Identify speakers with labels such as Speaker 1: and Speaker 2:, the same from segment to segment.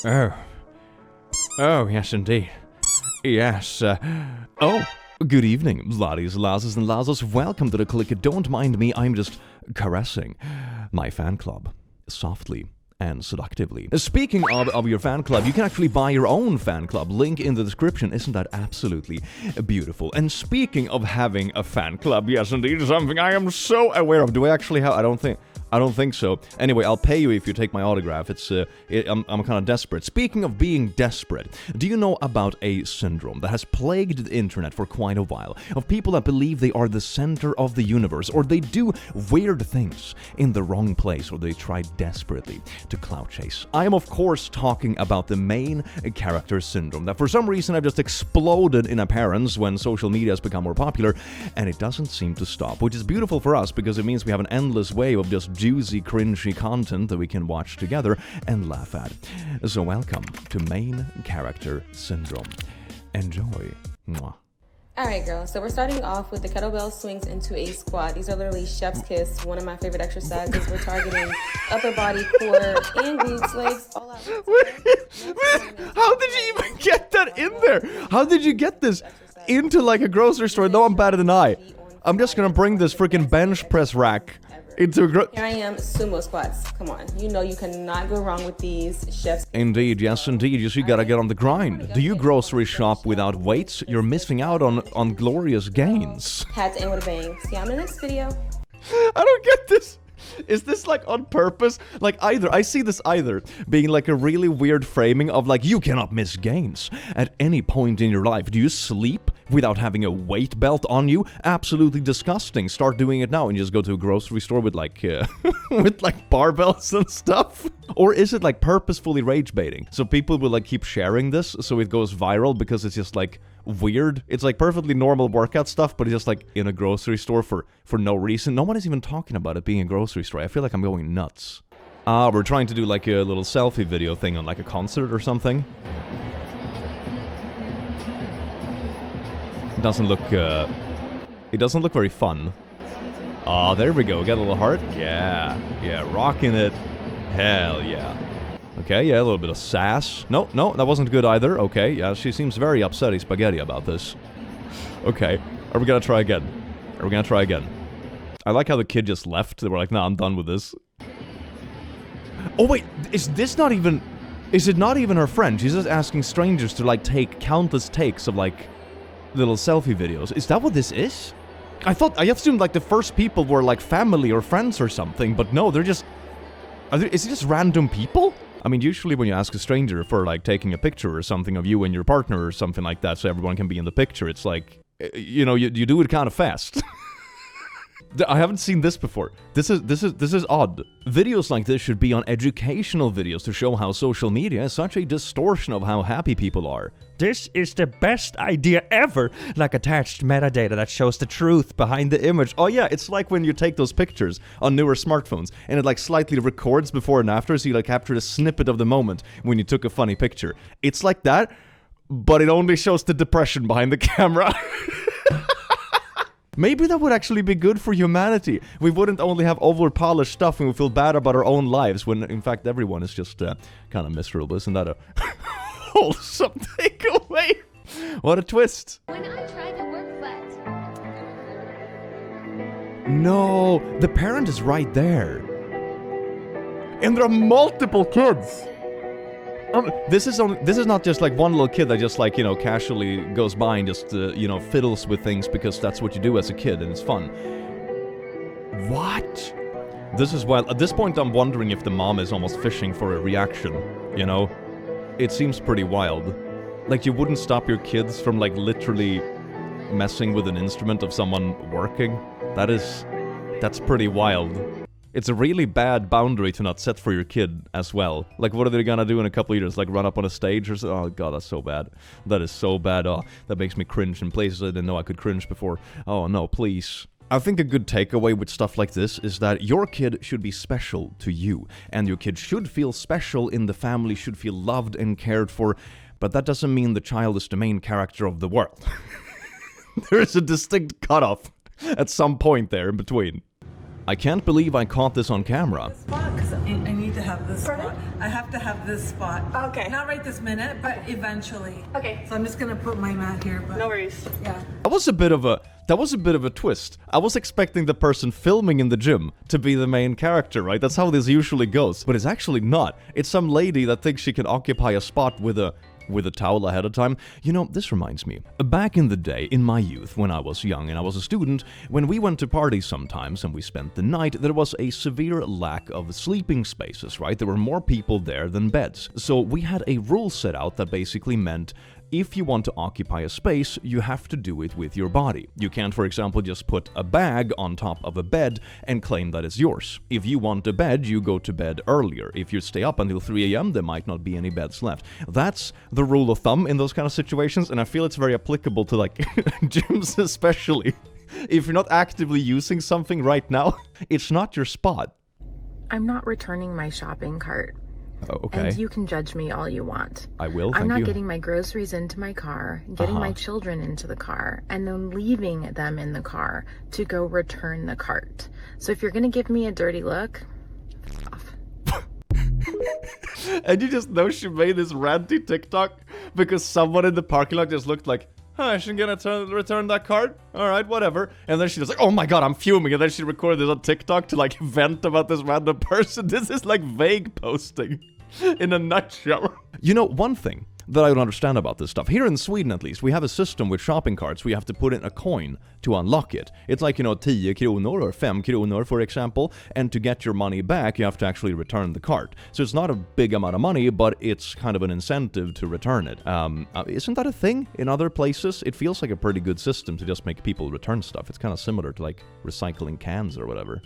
Speaker 1: Oh. Oh, yes, indeed. Yes, oh, good evening, laddies, lasses, and lazzos. Welcome to the click. Don't mind me, I'm just caressing my fan club softly and seductively. Speaking of your fan club, you can actually buy your own fan club. Link in the description. Isn't that absolutely beautiful? And speaking of having a fan club, yes, indeed, something I am so aware of. Do I actually have? I don't think so. Anyway, I'll pay you if you take my autograph. I'm kind of desperate. Speaking of being desperate, do you know about a syndrome that has plagued the internet for quite a while? Of people that believe they are the center of the universe, or they do weird things in the wrong place, or they try desperately to clout chase. I am, of course, talking about the main character syndrome that for some reason have just exploded in appearance when social media has become more popular, and it doesn't seem to stop, which is beautiful for us because it means we have an endless way of just juicy, cringy content that we can watch together and laugh at. So welcome to Main Character Syndrome. Enjoy. Mwah.
Speaker 2: Alright girls, so we're starting off with the kettlebell swings into a squat. These are literally chef's kiss, one of my favorite exercises. We're targeting upper body, core, and glutes, legs, all out.
Speaker 1: How did you even get that in there? How did you get this into like a grocery store? No one better than I. I'm just gonna bring this freaking bench press rack into
Speaker 2: Here I am, sumo squats. Come on, you know you cannot go wrong with these chefs.
Speaker 1: Indeed, yes indeed, you gotta get on the grind. Do you grocery shop without weights? You're missing out on glorious gains.
Speaker 2: Had to end with a bang. See you on the next video.
Speaker 1: I don't get this. Is this like on purpose? Like I see this either being like a really weird framing of like, you cannot miss gains at any point in your life. Do you sleep without having a weight belt on you? Absolutely disgusting. Start doing it now and just go to a grocery store with like with like barbells and stuff. Or is it like purposefully rage baiting? So people will like keep sharing this so it goes viral because it's just like weird. It's like perfectly normal workout stuff, but it's just like in a grocery store for no reason. No one is even talking about it being a grocery store. I feel like I'm going nuts. We're trying to do like a little selfie video thing on like a concert or something. It doesn't look very fun. There we go. Get a little heart. Yeah, rocking it. Hell yeah. Okay, yeah, a little bit of sass. No, that wasn't good either. Okay, yeah, she seems very upsetty spaghetti about this. Okay, are we gonna try again? I like how the kid just left. They were like, nah, I'm done with this. Oh wait, is it not even her friend? She's just asking strangers to like take countless takes of like little selfie videos. Is that what this is? I assumed like the first people were like family or friends or something, but no, they're just... Is it just random people? I mean, usually when you ask a stranger for, like, taking a picture or something of you and your partner or something like that so everyone can be in the picture, it's like, you know, you do it kind of fast. I haven't seen this before. This is odd. Videos like this should be on educational videos to show how social media is such a distortion of how happy people are.
Speaker 3: This is the best idea ever! Like attached metadata that shows the truth behind the image.
Speaker 1: Oh yeah, it's like when you take those pictures on newer smartphones and it like slightly records before and after, so you like capture a snippet of the moment when you took a funny picture. It's like that, but it only shows the depression behind the camera. Maybe that would actually be good for humanity. We wouldn't only have over-polished stuff and we feel bad about our own lives when, in fact, everyone is just kind of miserable. Isn't that a wholesome takeaway? What a twist.
Speaker 4: When I tried to work, but...
Speaker 1: No, the parent is right there. And there are multiple kids. This is not just like one little kid that just like, you know, casually goes by and just, you know, fiddles with things because that's what you do as a kid and it's fun. What? This is wild. At this point, I'm wondering if the mom is almost fishing for a reaction, you know? It seems pretty wild. Like, you wouldn't stop your kids from, like, literally messing with an instrument of someone working? That's pretty wild. It's a really bad boundary to not set for your kid as well. Like, what are they gonna do in a couple of years? Like, run up on a stage or so? Oh, God, that's so bad. That is so bad. Oh, that makes me cringe in places I didn't know I could cringe before. Oh, no, please. I think a good takeaway with stuff like this is that your kid should be special to you. And your kid should feel special in the family, should feel loved and cared for. But that doesn't mean the child is the main character of the world. There is a distinct cutoff at some point there in between. I can't believe I caught this on camera.
Speaker 5: because I need to have this
Speaker 6: Pardon?
Speaker 5: spot. I have to have this spot.
Speaker 6: Okay.
Speaker 5: Not right this minute, but eventually.
Speaker 6: Okay.
Speaker 5: So I'm just gonna put my mat here. But
Speaker 6: No worries.
Speaker 5: yeah.
Speaker 1: That was a bit of a twist. I was expecting the person filming in the gym to be the main character, right? That's how this usually goes. But it's actually not. It's some lady that thinks she can occupy a spot with a towel ahead of time. You know, this reminds me. Back in the day, in my youth, when I was young and I was a student, when we went to parties sometimes and we spent the night, there was a severe lack of sleeping spaces, right? There were more people there than beds. So we had a rule set out that basically meant if you want to occupy a space, you have to do it with your body. You can't, for example, just put a bag on top of a bed and claim that it's yours. If you want a bed, you go to bed earlier. If you stay up until 3 a.m., there might not be any beds left. That's the rule of thumb in those kind of situations, and I feel it's very applicable to, like, gyms especially. If you're not actively using something right now, it's not your spot.
Speaker 7: I'm not returning my shopping cart.
Speaker 1: Oh, okay.
Speaker 7: And you can judge me all you want.
Speaker 1: I will,
Speaker 7: I'm
Speaker 1: thank
Speaker 7: not
Speaker 1: you.
Speaker 7: getting my groceries into my car, getting my children into the car, and then leaving them in the car to go return the cart. So if you're gonna give me a dirty look, off.
Speaker 1: And you just know she made this ranty TikTok because someone in the parking lot just looked like, I shouldn't gonna return that card? Alright, whatever. And then she was like, oh my god, I'm fuming. And then she recorded this on TikTok to, like, vent about this random person. This is like vague posting in a nutshell. You know, one thing that I don't understand about this stuff, here in Sweden at least, we have a system with shopping carts where you have to put in a coin to unlock it. It's like, 10 kronor or 5 kronor, for example, and to get your money back, you have to actually return the cart. So it's not a big amount of money, but it's kind of an incentive to return it. Isn't that a thing in other places? It feels like a pretty good system to just make people return stuff. It's kind of similar to, like, recycling cans or whatever.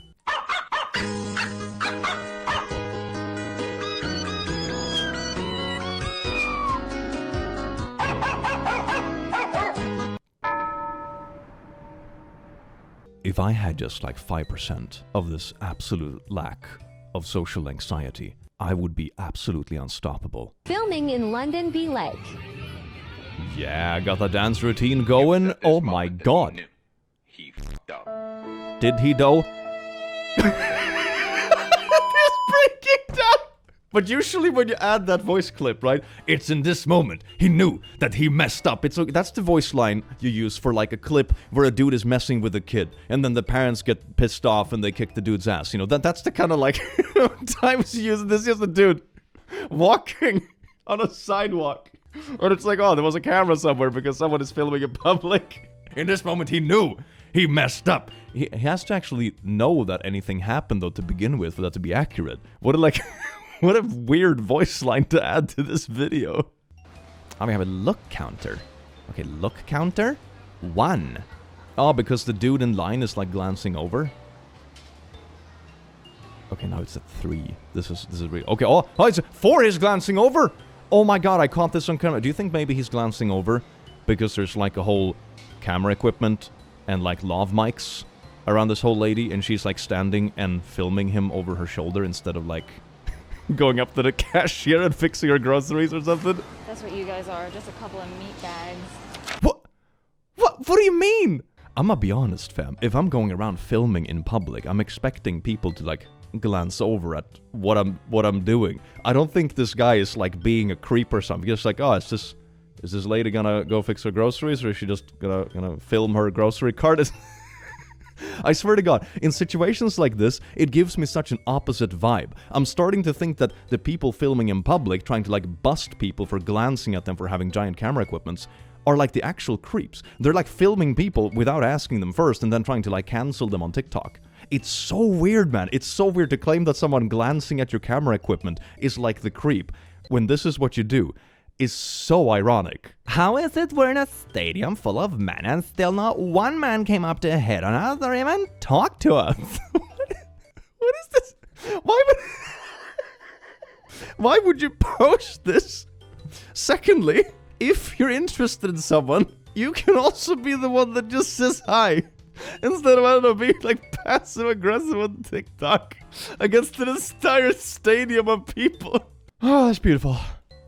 Speaker 1: If I had just like 5% of this absolute lack of social anxiety, I would be absolutely unstoppable.
Speaker 4: Filming in London be like.
Speaker 1: Yeah, got the dance routine going. Oh my god.
Speaker 8: He f***ed up.
Speaker 1: Did he though? Just breaking down. But usually when you add that voice clip, right? It's in this moment he knew that he messed up. That's the voice line you use for like a clip where a dude is messing with a kid, and then the parents get pissed off and they kick the dude's ass. That's the kind of like times you use this. Is just a dude walking on a sidewalk, or it's like, oh, there was a camera somewhere because someone is filming in public. In this moment he knew he messed up. He has to actually know that anything happened though to begin with for that to be accurate. What a weird voice line to add to this video. We have a look counter. Okay, look counter. 1. Oh, because the dude in line is like glancing over. Okay, now it's at 3. This is real. Okay, oh, it's 4 is glancing over. Oh my god, I caught this on camera. Do you think maybe he's glancing over because there's like a whole camera equipment and like lav mics around this whole lady, and she's like standing and filming him over her shoulder instead of like going up to the cashier and fixing her groceries or something?
Speaker 9: That's what you guys are, just a couple of meat bags.
Speaker 1: What do you mean? I'm gonna be honest, fam. If I'm going around filming in public, I'm expecting people to like glance over at what I'm doing. I don't think this guy is like being a creep or something. Just like, oh, is this lady gonna go fix her groceries, or is she just gonna film her grocery cart? I swear to God, in situations like this, it gives me such an opposite vibe. I'm starting to think that the people filming in public, trying to like bust people for glancing at them for having giant camera equipments, are like the actual creeps. They're like filming people without asking them first and then trying to like cancel them on TikTok. It's so weird, man. It's so weird to claim that someone glancing at your camera equipment is like the creep, when this is what you do. Is so ironic. How is it we're in a stadium full of men and still not one man came up to hit on us or even talk to us? What is this? Why would you post this? Secondly, if you're interested in someone, you can also be the one that just says hi. Instead of, I don't know, being like passive aggressive on TikTok against an entire stadium of people. Oh, that's beautiful.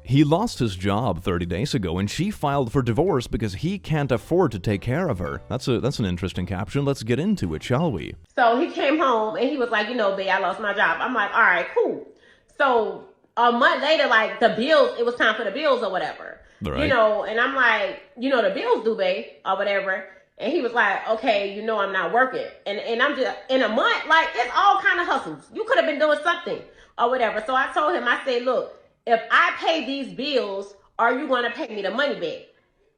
Speaker 1: He lost his job 30 days ago, and she filed for divorce because he can't afford to take care of her. That's an interesting caption. Let's get into it, shall we?
Speaker 6: So he came home, and he was like, babe, I lost my job. I'm like, all right, cool. So a month later, like, the bills, it was time for the bills or whatever.
Speaker 1: Right.
Speaker 6: And I'm like, the bills due, babe, or whatever. And he was like, okay, I'm not working. And I'm just, in a month, like, it's all kind of hustles. You could have been doing something or whatever. So I told him, I said, look, if I pay these bills, are you going to pay me the money back?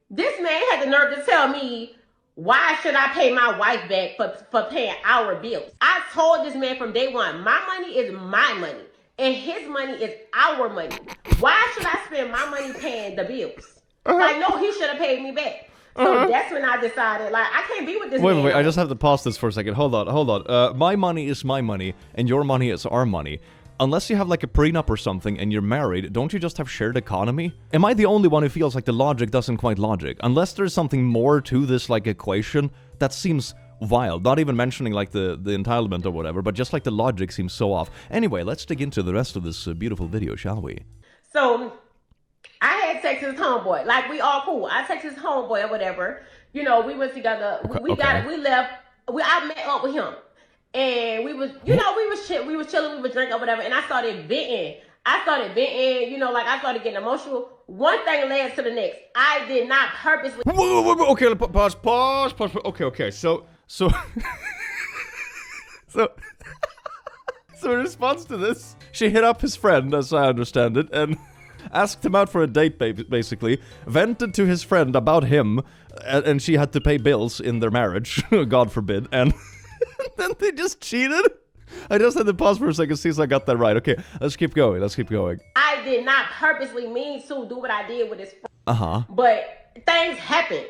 Speaker 6: This man had the nerve to tell me, why should I pay my wife back for paying our bills? I told this man from day one, my money is my money, and his money is our money. Why should I spend my money paying the bills? Like, no, he should have paid me back. So that's when I decided, like, I can't be with this man.
Speaker 1: Wait, I just have to pause this for a second. Hold on. My money is my money, and your money is our money. Unless you have like a prenup or something and you're married, don't you just have shared economy? Am I the only one who feels like the logic doesn't quite logic? Unless there's something more to this like equation, that seems wild. Not even mentioning like the entitlement or whatever, but just like the logic seems so off. Anyway, let's dig into the rest of this beautiful video, shall we?
Speaker 6: So I had text his homeboy. Like, we all cool. I text his homeboy or whatever. We went together. We left. I met up with him. And we was, we was chilling, we was drinking or whatever. And I started venting. I started getting emotional. One thing led to the next. I did not purposely.
Speaker 1: Whoa. Okay, pause. Okay. So in response to this, she hit up his friend, as I understand it, and asked him out for a date, basically. Vented to his friend about him, and she had to pay bills in their marriage. God forbid. And then they just cheated. I just had to pause for a second, see if I got that right. Okay, let's keep going.
Speaker 6: I did not purposely mean to do what I did with his friend. But things happen.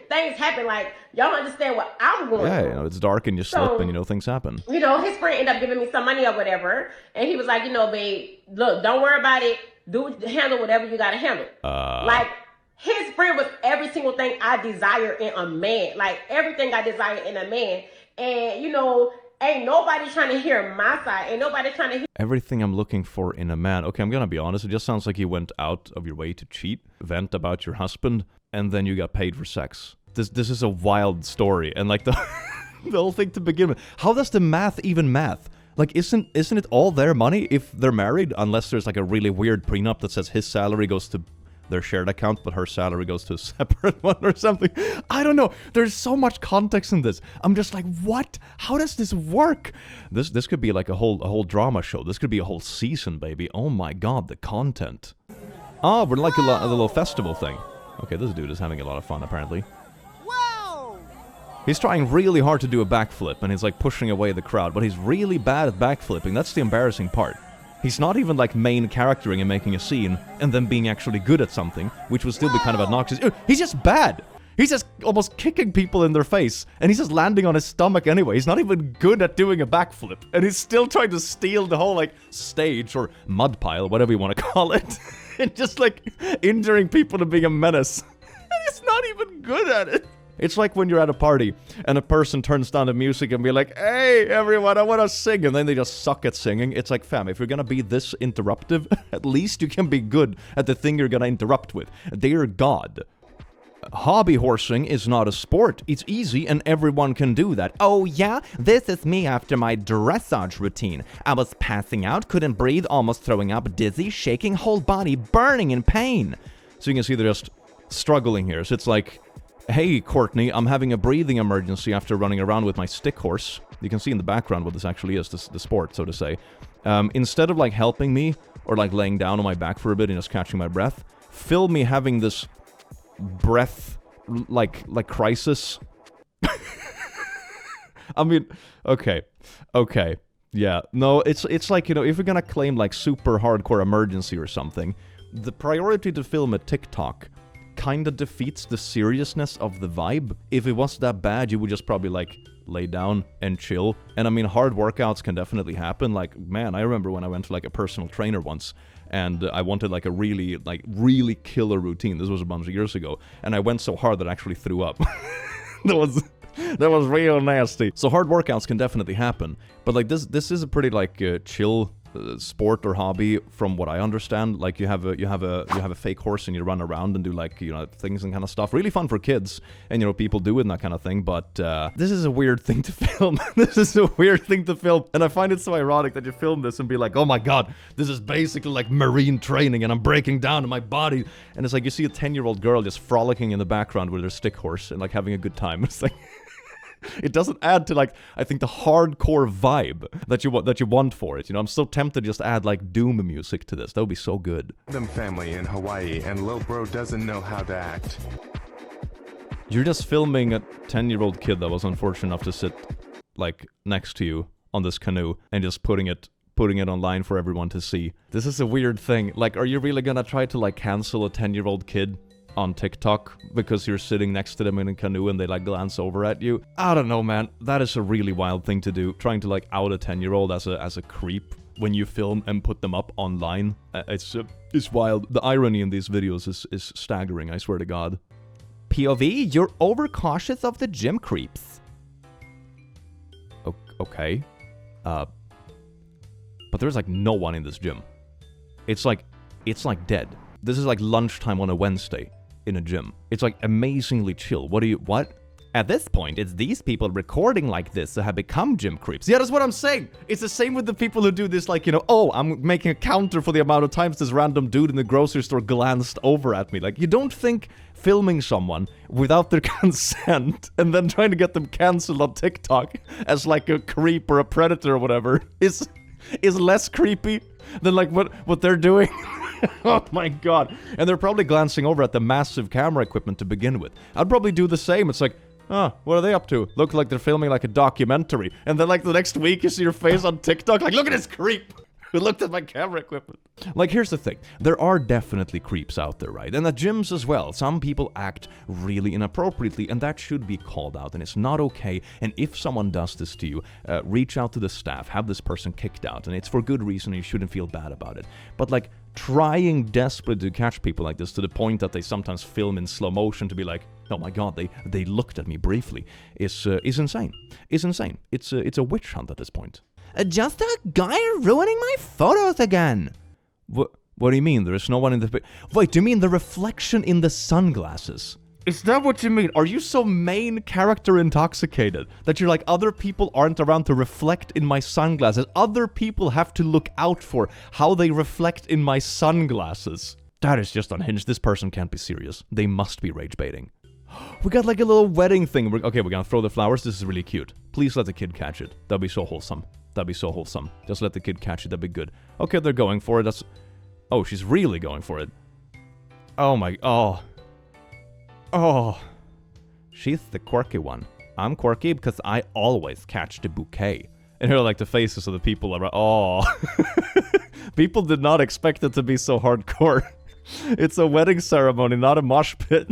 Speaker 6: Like, y'all understand what I'm going through.
Speaker 1: Yeah, it's dark and you slip and, things happen.
Speaker 6: His friend ended up giving me some money or whatever. And he was like, babe, look, don't worry about it. Handle whatever you got to handle. Like, his friend was every single thing I desire in a man. Like, everything I desire in a man. And, ain't nobody trying to hear my side. Ain't nobody trying to hear
Speaker 1: everything I'm looking for in a man. Okay, I'm gonna be honest. It just sounds like you went out of your way to cheat, vent about your husband, and then you got paid for sex. This is a wild story. And, like, the whole thing to begin with. How does the math even math? Like, isn't it all their money if they're married? Unless there's, like, a really weird prenup that says his salary goes to their shared account, but her salary goes to a separate one or something. I don't know. There's so much context in this. I'm just like, what? How does this work? This could be like a whole drama show. This could be a whole season, baby. Oh my god, the content. Oh, we're like a little festival thing. Okay, this dude is having a lot of fun, apparently. Whoa! He's trying really hard to do a backflip, and he's like pushing away the crowd, but he's really bad at backflipping. That's the embarrassing part. He's not even like main charactering and making a scene and then being actually good at something, which would still be kind of obnoxious. He's just bad. He's just almost kicking people in their face, and he's just landing on his stomach anyway. He's not even good at doing a backflip, and he's still trying to steal the whole like stage or mud pile, whatever you want to call it, and just like injuring people and being a menace. And he's not even good at it. It's like when you're at a party and a person turns down the music and be like, hey, everyone, I want to sing. And then they just suck at singing. It's like, fam, if you're going to be this interruptive, at least you can be good at the thing you're going to interrupt with. Dear God. Hobby horsing is not a sport. It's easy and everyone can do that. Oh yeah? This is me after my dressage routine. I was passing out, couldn't breathe, almost throwing up, dizzy, shaking, whole body burning in pain. So you can see they're just struggling here. So it's like, hey, Courtney, I'm having a breathing emergency after running around with my stick horse. You can see in the background what this actually is, the sport, so to say. Instead of, like, helping me or, like, laying down on my back for a bit and just catching my breath, film me having this breath, like crisis. I mean, okay. Yeah, no, it's like, if you're gonna claim, like, super hardcore emergency or something, the priority to film a TikTok kinda defeats the seriousness of the vibe. If it was that bad, you would just probably like lay down and chill. And I mean, hard workouts can definitely happen. Like, man, I remember when I went to like a personal trainer once and I wanted like a really killer routine. This was a bunch of years ago. And I went so hard that I actually threw up. That was real nasty. So hard workouts can definitely happen. But like this is a pretty like chill sport or hobby, from what I understand. Like you have a fake horse and you run around and do like, you know, things and kind of stuff. Really fun for kids, and you know, people do it and that kind of thing. But this is a weird thing to film. This is a weird thing to film, and I find it so ironic that you film this and be like, oh my god, this is basically like marine training, and I'm breaking down in my body. And it's like you see a 10-year-old girl just frolicking in the background with her stick horse and like having a good time. It's like. It doesn't add to, like, I think the hardcore vibe that you want for it. You know, I'm so tempted to just add like doom music to this. That would be so good.
Speaker 10: Them family in Hawaii, and lil bro doesn't know how to act.
Speaker 1: You're just filming a 10-year-old kid that was unfortunate enough to sit like next to you on this canoe and just putting it online for everyone to see. This is a weird thing. Like, are you really gonna try to like cancel a 10-year-old kid on TikTok because you're sitting next to them in a canoe and they like glance over at you? I don't know, man. That is a really wild thing to do. Trying to like out a 10-year-old as a creep when you film and put them up online. It's wild. The irony in these videos is staggering, I swear to God. POV, you're overcautious of the gym creeps. Okay. But there's like no one in this gym. It's like dead. This is like lunchtime on a Wednesday in a gym. It's like amazingly chill. What? At this point, it's these people recording like this that have become gym creeps. Yeah, that's what I'm saying. It's the same with the people who do this, like, you know, oh, I'm making a counter for the amount of times this random dude in the grocery store glanced over at me. Like, you don't think filming someone without their consent and then trying to get them canceled on TikTok as like a creep or a predator or whatever is less creepy than like what they're doing? Oh my god. And they're probably glancing over at the massive camera equipment to begin with. I'd probably do the same. It's like, what are they up to? Look like they're filming like a documentary. And then like the next week you see your face on TikTok like, look at this creep who looked at my camera equipment. Like, here's the thing. There are definitely creeps out there, right? And at gyms as well. Some people act really inappropriately, and that should be called out, and it's not okay. And if someone does this to you, reach out to the staff, have this person kicked out, and it's for good reason, and you shouldn't feel bad about it. But like, trying desperately to catch people like this to the point that they sometimes film in slow motion to be like, oh my god, they looked at me briefly, is insane. It's insane. It's a witch hunt at this point. Just a guy ruining my photos again. What do you mean? There is no one in the... Wait, do you mean the reflection in the sunglasses? Is that what you mean? Are you so main character intoxicated that you're like, other people aren't around to reflect in my sunglasses? Other people have to look out for how they reflect in my sunglasses. That is just unhinged. This person can't be serious. They must be rage baiting. We got like a little wedding thing. Okay, we're gonna throw the flowers. This is really cute. Please let the kid catch it. That'd be so wholesome. That'd be so wholesome. Just let the kid catch it. That'd be good. Okay, they're going for it. Oh, she's really going for it. Oh my... Oh. She's the quirky one. I'm quirky because I always catch the bouquet. And here are like the faces of the people around. Oh. People did not expect it to be so hardcore. It's a wedding ceremony, not a mosh pit.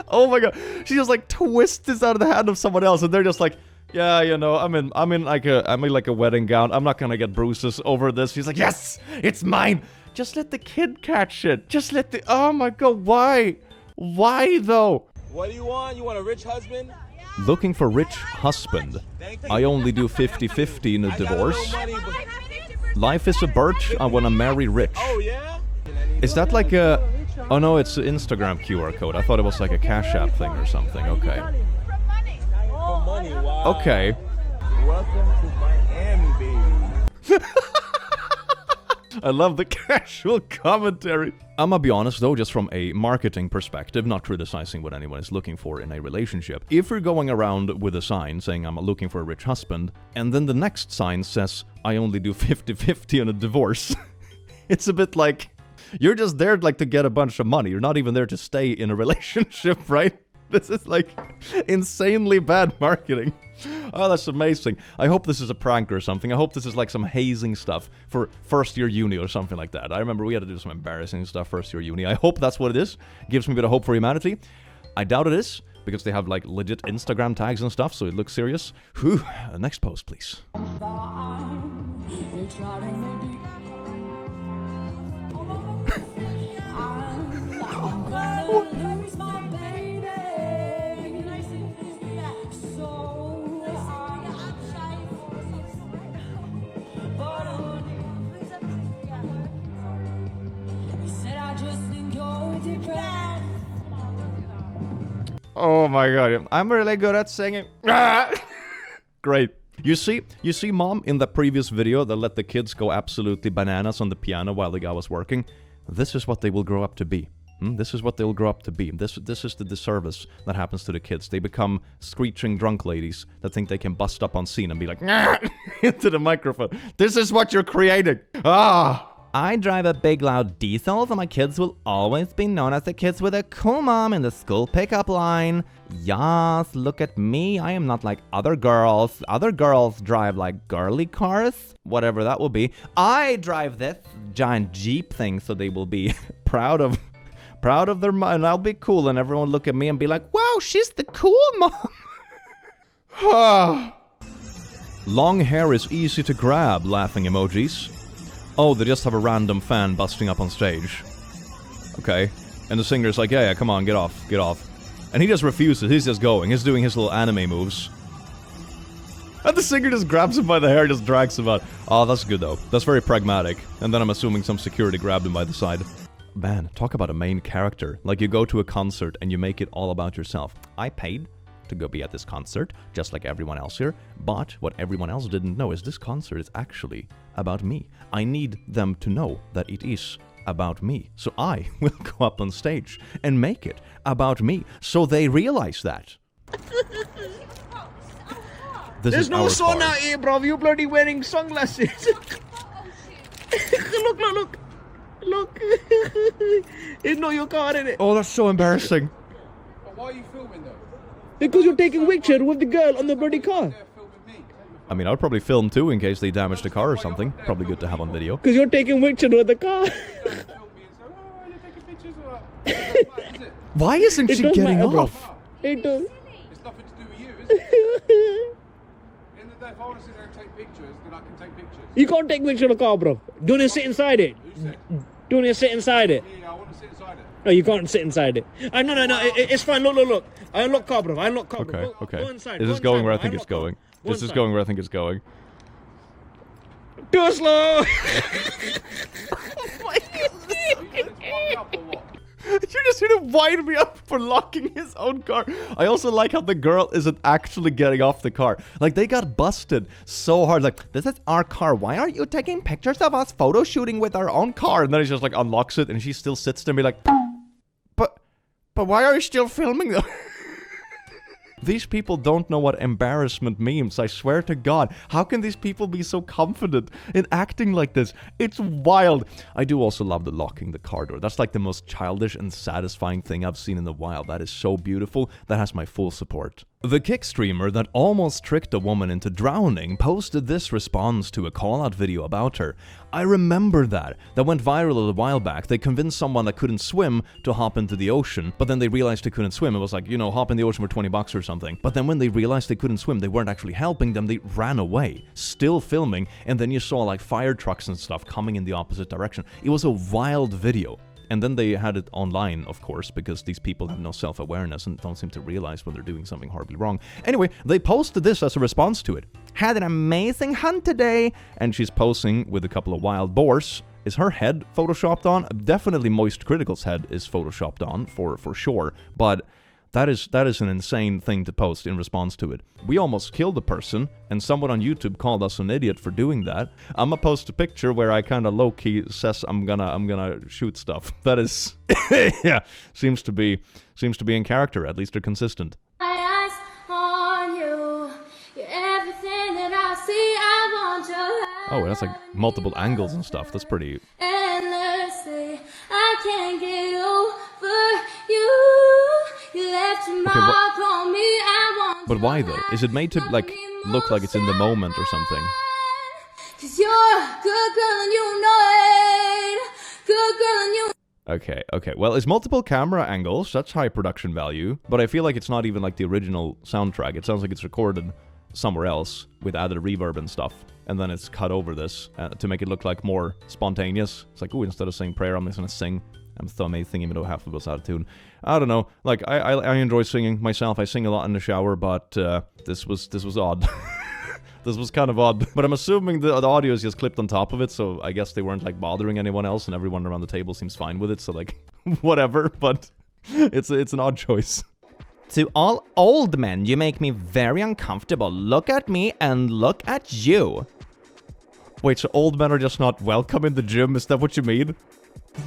Speaker 1: Oh my god. She just like twists this out of the hand of someone else, and they're just like, yeah, you know, I'm in like a wedding gown. I'm not gonna get bruises over this. She's like, yes, it's mine. Just let the kid catch it. Just let the... Oh my god, why? Why though?
Speaker 11: What do you want? You want a rich husband?
Speaker 1: Looking for rich husband. I only do 50-50 in a divorce. Life is a birch. I wanna marry rich.
Speaker 11: Oh yeah?
Speaker 1: Is that like a... Oh no, it's an Instagram QR code. I thought it was like a Cash App thing or something. Okay.
Speaker 11: Wow.
Speaker 1: Okay.
Speaker 11: Welcome to Miami, baby.
Speaker 1: I love the casual commentary. I'm gonna be honest though, just from a marketing perspective, not criticizing what anyone is looking for in a relationship. If you're going around with a sign saying I'm looking for a rich husband, and then the next sign says I only do 50-50 on a divorce, it's a bit like, you're just there like to get a bunch of money. You're not even there to stay in a relationship, right? This is like insanely bad marketing. Oh, that's amazing. I hope this is a prank or something. I hope this is like some hazing stuff for first year uni or something like that. I remember we had to do some embarrassing stuff first year uni. I hope that's what it is. Gives me a bit of hope for humanity. I doubt it is, because they have like legit Instagram tags and stuff, so it looks serious. Whew. Next post, please. Oh my god, I'm really good at singing. Great. You see, Mom, in the previous video that let the kids go absolutely bananas on the piano while the guy was working? This is what they will grow up to be. This is what they'll grow up to be. This is the disservice that happens to the kids. They become screeching drunk ladies that think they can bust up on scene and be like, into the microphone. This is what you're creating. I drive a big loud diesel, so my kids will always be known as the kids with a cool mom in the school pickup line. Yas, look at me. I am not like other girls. Other girls drive like girly cars, whatever that will be. I drive this giant Jeep thing, so they will be proud of their mom, and I'll be cool, and everyone look at me and be like, wow, she's the cool mom. Long hair is easy to grab, laughing emojis. Oh, they just have a random fan busting up on stage. Okay. And the singer's like, yeah, come on, get off. And he just refuses, he's just going, he's doing his little anime moves. And the singer just grabs him by the hair, just drags him out. Oh, that's good though. That's very pragmatic. And then I'm assuming some security grabbed him by the side. Man, talk about a main character. Like you go to a concert and you make it all about yourself. I paid to go be at this concert, just like everyone else here, but what everyone else didn't know is this concert is actually about me. I need them to know that it is about me. So I will go up on stage and make it about me, so they realize that.
Speaker 12: There's no sun out here, bro. You're bloody wearing sunglasses. Look. It's not your car, is it?
Speaker 1: Oh, that's so embarrassing.
Speaker 13: But why are you filming though?
Speaker 12: Because you're taking a picture with the girl on the bloody car.
Speaker 1: I mean, I would probably film too in case they damage the car or something. Probably good to have on video.
Speaker 12: Because you're taking a picture with the car.
Speaker 1: Why isn't she getting off?
Speaker 12: It does.
Speaker 13: It's nothing to do with you, is it? In the day, if I want to sit there and take pictures, then I can take pictures.
Speaker 12: You can't take a picture of the car, bro. Do you want to sit inside it? Do you want to sit inside it?
Speaker 13: Yeah, I want to sit inside it.
Speaker 12: No, you can't sit inside it. No. It's fine. Look. I unlock car, bro.
Speaker 1: Okay.
Speaker 12: Go inside.
Speaker 1: This is going where I think it's going. This is going where I think it's going.
Speaker 12: Too slow!
Speaker 1: You're just here to wind me up for locking his own car. I also like how the girl isn't actually getting off the car. Like, they got busted so hard. Like, this is our car. Why aren't you taking pictures of us photo shooting with our own car? And then he just, like, unlocks it, and she still sits there and be like, But why are you still filming them? These people don't know what embarrassment means, I swear to God. How can these people be so confident in acting like this? It's wild. I do also love the locking the car door. That's like the most childish and satisfying thing I've seen in a while. That is so beautiful. That has my full support. The kick streamer that almost tricked a woman into drowning posted this response to a call-out video about her. I remember that went viral a while back. They convinced someone that couldn't swim to hop into the ocean, but then they realized they couldn't swim. It was like, hop in the ocean for $20 or something. But then when they realized they couldn't swim, they weren't actually helping them. They ran away, still filming, and then you saw like fire trucks and stuff coming in the opposite direction. It was a wild video. And then they had it online, of course, because these people have no self-awareness and don't seem to realize when they're doing something horribly wrong. Anyway, they posted this as a response to it. Had an amazing hunt today! And she's posing with a couple of wild boars. Is her head photoshopped on? Definitely Moist Critical's head is photoshopped on, for sure. But that is an insane thing to post in response to it. We almost killed a person, and someone on YouTube called us an idiot for doing that. I'ma post a picture where I kind of low-key says I'm gonna shoot stuff. That is, yeah, seems to be in character. At least they're consistent. Oh, that's like multiple angles and stuff. That's pretty.
Speaker 14: Endlessly, I can't get over you. You left your mark on me. I want.
Speaker 1: But why though? Is it made to like look like it's in the moment or something?
Speaker 14: 'Cause you're a good girl and you know it. Good girl and you.
Speaker 1: Okay. Well, it's multiple camera angles. That's high production value. But I feel like it's not even like the original soundtrack. It sounds like it's recorded somewhere else with added reverb and stuff. And then it's cut over this to make it look like more spontaneous. It's like, ooh, instead of saying prayer, I'm just gonna sing. I'm still amazing even though half of it's out of tune. I don't know. Like, I enjoy singing myself. I sing a lot in the shower, but this was odd. This was kind of odd. But I'm assuming the audio is just clipped on top of it, so I guess they weren't like bothering anyone else, and everyone around the table seems fine with it, so like, whatever, but it's an odd choice.
Speaker 3: To all old men, you make me very uncomfortable. Look at me and look at you.
Speaker 1: Wait, so old men are just not welcome in the gym? Is that what you mean?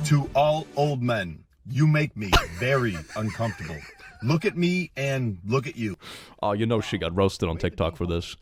Speaker 15: To all old men, you make me very uncomfortable. Look at me and look at you.
Speaker 1: Oh, you know she got roasted on TikTok for this.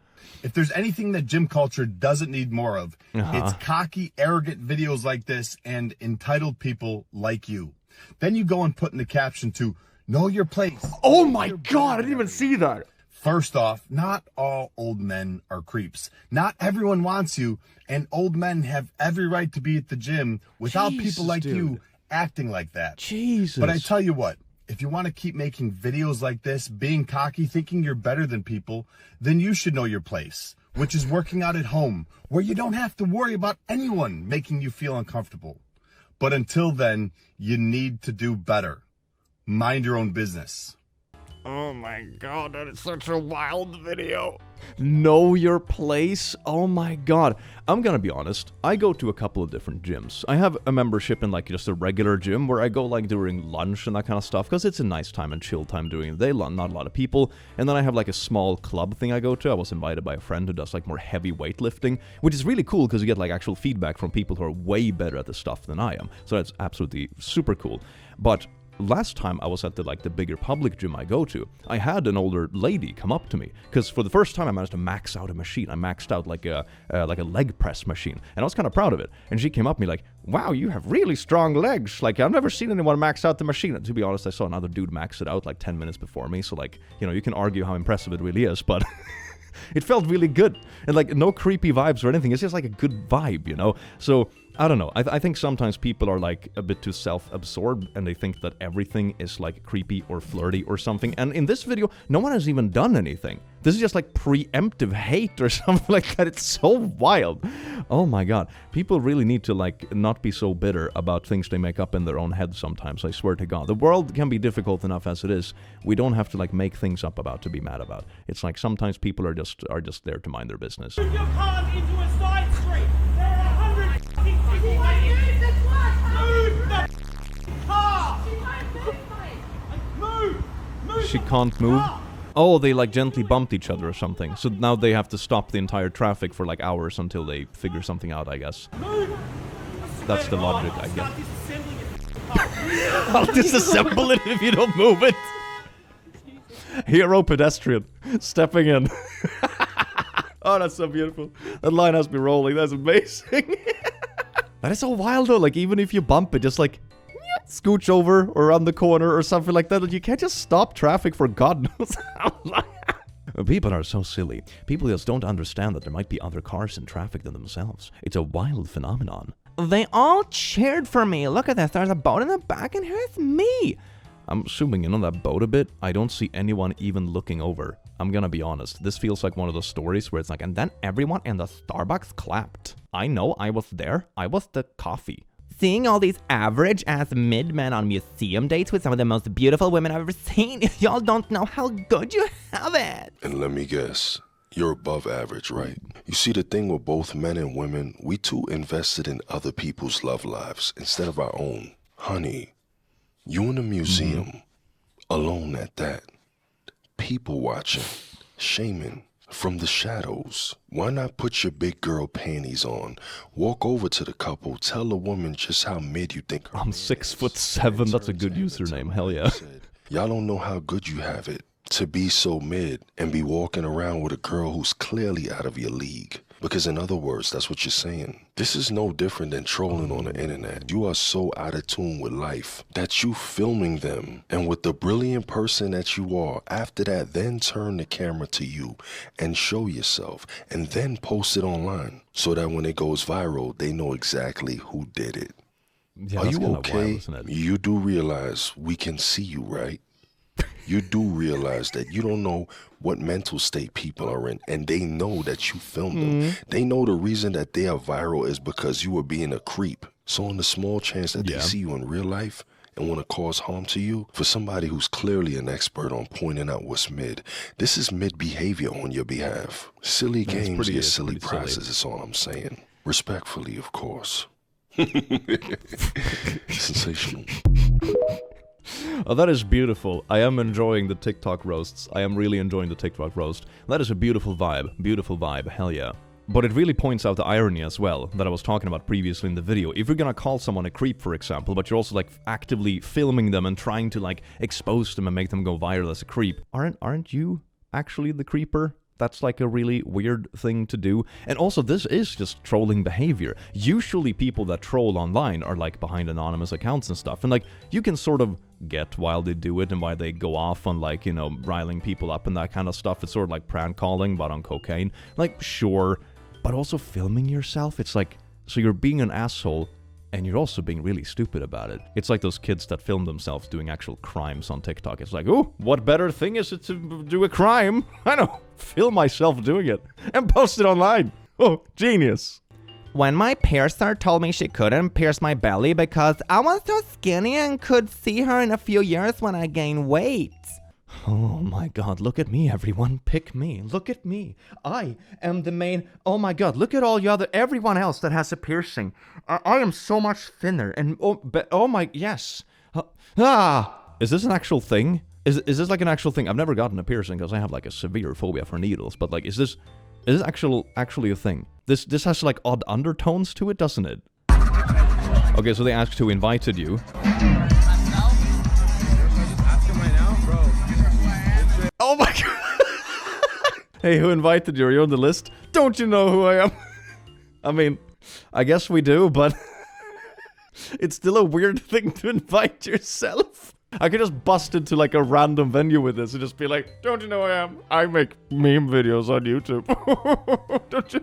Speaker 15: If there's anything that gym culture doesn't need more of, it's cocky, arrogant videos like this and entitled people like you. Then you go and put in the caption to know your place.
Speaker 1: Oh my God, I didn't even see that.
Speaker 15: First off, not all old men are creeps. Not everyone wants you, and old men have every right to be at the gym without people like you acting like that.
Speaker 1: Jesus.
Speaker 15: But I tell you what, if you want to keep making videos like this, being cocky, thinking you're better than people, then you should know your place, which is working out at home, where you don't have to worry about anyone making you feel uncomfortable. But until then, you need to do better. Mind your own business.
Speaker 3: Oh my God, that is such a wild video.
Speaker 1: Know your place? Oh my God. I'm gonna be honest, I go to a couple of different gyms. I have a membership in like just a regular gym where I go like during lunch and that kind of stuff because it's a nice time and chill time during the day, not a lot of people. And then I have like a small club thing I go to. I was invited by a friend who does like more heavy weightlifting, which is really cool because you get like actual feedback from people who are way better at the stuff than I am. So that's absolutely super cool. But last time I was at the bigger public gym I go to, I had an older lady come up to me because for the first time I managed to max out a machine. I maxed out like a leg press machine, and I was kind of proud of it. And she came up to me like, "Wow, you have really strong legs. Like I've never seen anyone max out the machine." And to be honest, I saw another dude max it out like 10 minutes before me. So like, you know, you can argue how impressive it really is, but it felt really good. And like no creepy vibes or anything. It's just like a good vibe, you know? So I don't know. I think sometimes people are like a bit too self-absorbed and they think that everything is like creepy or flirty or something. And in this video, no one has even done anything. This is just like preemptive hate or something like that. It's so wild. Oh my God. People really need to like not be so bitter about things they make up in their own head sometimes. I swear to God. The world can be difficult enough as it is. We don't have to like make things up about to be mad about. It's like sometimes people are just there to mind their business.
Speaker 16: Move your car into a side street. There are 100
Speaker 1: She can't move? Oh, they like gently bumped each other or something. So now they have to stop the entire traffic for like hours until they figure something out, I guess. That's the logic, I guess. I'll disassemble it if you don't move it. Hero pedestrian stepping in. Oh, that's so beautiful. That line has me rolling. That's amazing. That is so wild though. Like even if you bump it, just like scooch over or around the corner or something like that. You can't just stop traffic for God knows how long. People are so silly. People just don't understand that there might be other cars in traffic than themselves. It's a wild phenomenon.
Speaker 3: They all cheered for me. Look at this. There's a boat in the back and here's me.
Speaker 1: I'm zooming in on that boat a bit. I don't see anyone even looking over. I'm gonna be honest. This feels like one of those stories where it's like, and then everyone in the Starbucks clapped. I know, I was there. I was the coffee.
Speaker 3: Seeing all these average-ass mid-men on museum dates with some of the most beautiful women I've ever seen, y'all don't know how good you have it.
Speaker 17: And let me guess, you're above average, right? You see, the thing with both men and women, we too invested in other people's love lives instead of our own. Honey, you in a museum, alone at that, people watching, shaming. From the shadows. Why not put your big girl panties on? Walk over to the couple, tell the woman just how mid you think her.
Speaker 1: I'm 6'7", that's a good username, hell yeah.
Speaker 17: Y'all don't know how good you have it to be so mid and be walking around with a girl who's clearly out of your league. Because in other words, that's what you're saying. This is no different than trolling on the internet. You are so out of tune with life that you filming them. And with the brilliant person that you are, after that, then turn the camera to you and show yourself and then post it online so that when it goes viral, they know exactly who did it.
Speaker 1: Yeah,
Speaker 17: are you okay?
Speaker 1: Wild,
Speaker 17: you do realize we can see you, right? You do realize that you don't know what mental state people are in, and they know that you filmed them. They know the reason that they are viral is because you were being a creep. So on the small chance that they see you in real life and want to cause harm to you, for somebody who's clearly an expert on pointing out what's mid, this is mid behavior on your behalf. Silly games get silly prizes, is all I'm saying. Respectfully, of course. Sensational.
Speaker 1: Oh, that is beautiful. I am enjoying the TikTok roasts. I am really enjoying the TikTok roast. That is a beautiful vibe. Beautiful vibe. Hell yeah. But it really points out the irony as well that I was talking about previously in the video. If you're gonna call someone a creep, for example, but you're also like actively filming them and trying to like expose them and make them go viral as a creep, aren't you actually the creeper? That's like a really weird thing to do. And also, this is just trolling behavior. Usually people that troll online are like behind anonymous accounts and stuff. And like, you can sort of get why they do it and why they go off on like, you know, riling people up and that kind of stuff. It's sort of like prank calling, but on cocaine. Like, sure. But also filming yourself, it's like, so you're being an asshole and you're also being really stupid about it. It's like those kids that film themselves doing actual crimes on TikTok. It's like, oh, what better thing is it to do a crime? I know, film myself doing it and post it online. Oh, genius.
Speaker 3: When my piercer told me she couldn't pierce my belly because I was so skinny and could see her in a few years when I gain weight.
Speaker 1: Oh my god, look at me, everyone. Pick me. Look at me. I am the main... Oh my god, look at all the other... Everyone else that has a piercing. I am so much thinner and... Oh my... Yes. Is this an actual thing? Is this like an actual thing? I've never gotten a piercing because I have like a severe phobia for needles. But like, is this actually a thing? This has like odd undertones to it, doesn't it? Okay, so they asked who invited you. Oh my god! Hey, who invited you? Are you on the list? Don't you know who I am? I mean, I guess we do, but it's still a weird thing to invite yourself. I could just bust into like a random venue with this and just be like, don't you know who I am? I make meme videos on YouTube. Don't you?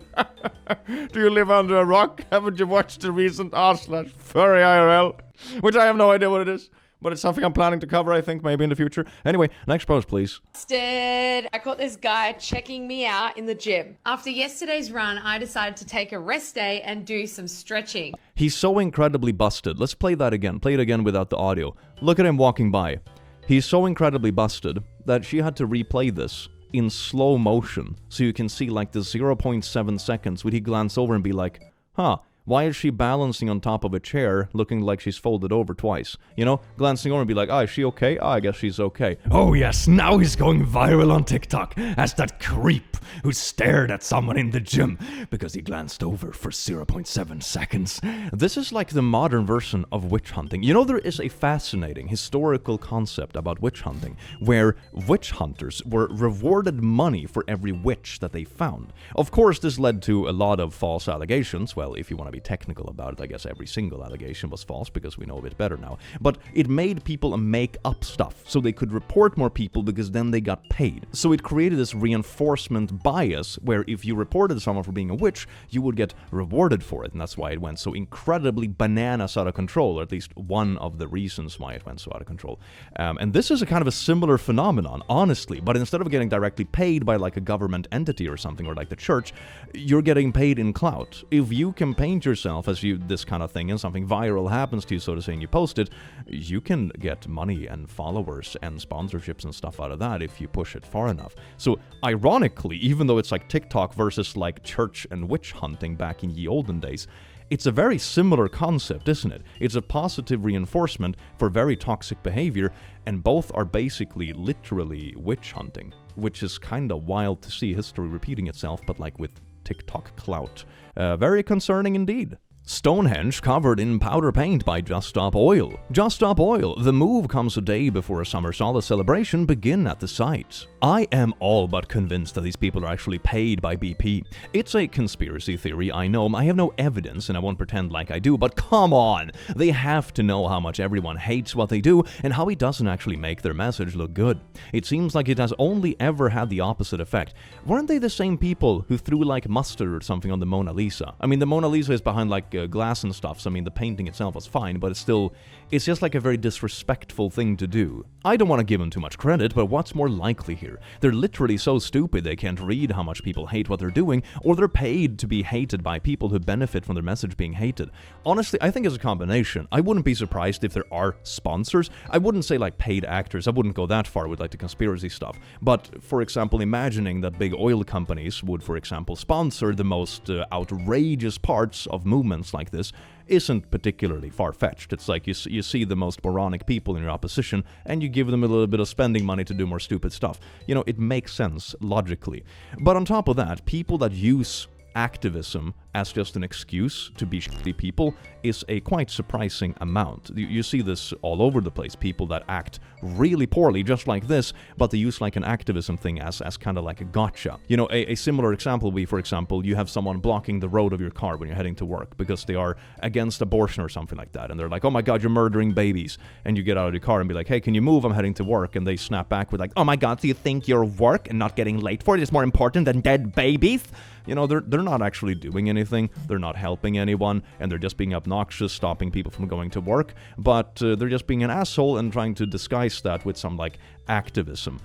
Speaker 1: Do you live under a rock? Haven't you watched the recent r/furry IRL? Which I have no idea what it is. But it's something I'm planning to cover, I think, maybe in the future. Anyway, next post, please.
Speaker 18: Instead, I caught this guy checking me out in the gym. After yesterday's run, I decided to take a rest day and do some stretching.
Speaker 1: He's so incredibly busted. Let's play that again. Play it again without the audio. Look at him walking by. He's so incredibly busted that she had to replay this in slow motion so you can see like the 0.7 seconds where he glance over and be like, huh, why is she balancing on top of a chair looking like she's folded over twice? You know, glancing over and be like, oh, is she okay? Oh, I guess she's okay. Oh yes, now he's going viral on TikTok as that creep who stared at someone in the gym because he glanced over for 0.7 seconds. This is like the modern version of witch hunting. You know, there is a fascinating historical concept about witch hunting where witch hunters were rewarded money for every witch that they found. Of course, this led to a lot of false allegations. Well, if you want to be technical about it, I guess every single allegation was false because we know a bit better now. But it made people make up stuff so they could report more people because then they got paid. So it created this reinforcement bias where if you reported someone for being a witch, you would get rewarded for it. And that's why it went so incredibly bananas out of control, or at least one of the reasons why it went so out of control. And this is a kind of a similar phenomenon, honestly, but instead of getting directly paid by like a government entity or something, or like the church, you're getting paid in clout. If you can paint yourself as you this kind of thing and something viral happens to you, so to say, and you post it, you can get money and followers and sponsorships and stuff out of that if you push it far enough. So ironically, even though it's like TikTok versus like church and witch hunting back in ye olden days, it's a very similar concept, isn't it? It's a positive reinforcement for very toxic behavior, and both are basically literally witch hunting, which is kind of wild to see history repeating itself, but like with TikTok clout. Very concerning indeed. Stonehenge covered in powder paint by Just Stop Oil. Just Stop Oil, the move comes a day before a summer solstice celebration begin at the site. I am all but convinced that these people are actually paid by BP. It's a conspiracy theory, I know. I have no evidence and I won't pretend like I do, but come on! They have to know how much everyone hates what they do and how it doesn't actually make their message look good. It seems like it has only ever had the opposite effect. Weren't they the same people who threw like mustard or something on the Mona Lisa? I mean, the Mona Lisa is behind like glass and stuff, so I mean the painting itself was fine, but it's just like a very disrespectful thing to do. I don't want to give them too much credit, but what's more likely here? They're literally so stupid they can't read how much people hate what they're doing, or they're paid to be hated by people who benefit from their message being hated. Honestly, I think it's a combination. I wouldn't be surprised if there are sponsors. I wouldn't say like paid actors. I wouldn't go that far with like the conspiracy stuff. But for example, imagining that big oil companies would, for example, sponsor the most outrageous parts of movements arguments like this isn't particularly far-fetched. It's like you see the most moronic people in your opposition, and you give them a little bit of spending money to do more stupid stuff. You know, it makes sense logically. But on top of that, people that use activism as just an excuse to be shitty people is a quite surprising amount. You see this all over the place. People that act really poorly, just like this, but they use like an activism thing as kind of like a gotcha. You know, a similar example would be, for example, you have someone blocking the road of your car when you're heading to work because they are against abortion or something like that, and they're like, oh my god, you're murdering babies, and you get out of your car and be like, hey, can you move? I'm heading to work, and they snap back with like, oh my god, so you think your work and not getting late for it is more important than dead babies? You know, they're not actually doing anything, they're not helping anyone, and they're just being obnoxious, stopping people from going to work, but they're just being an asshole and trying to disguise that with some, like, activism.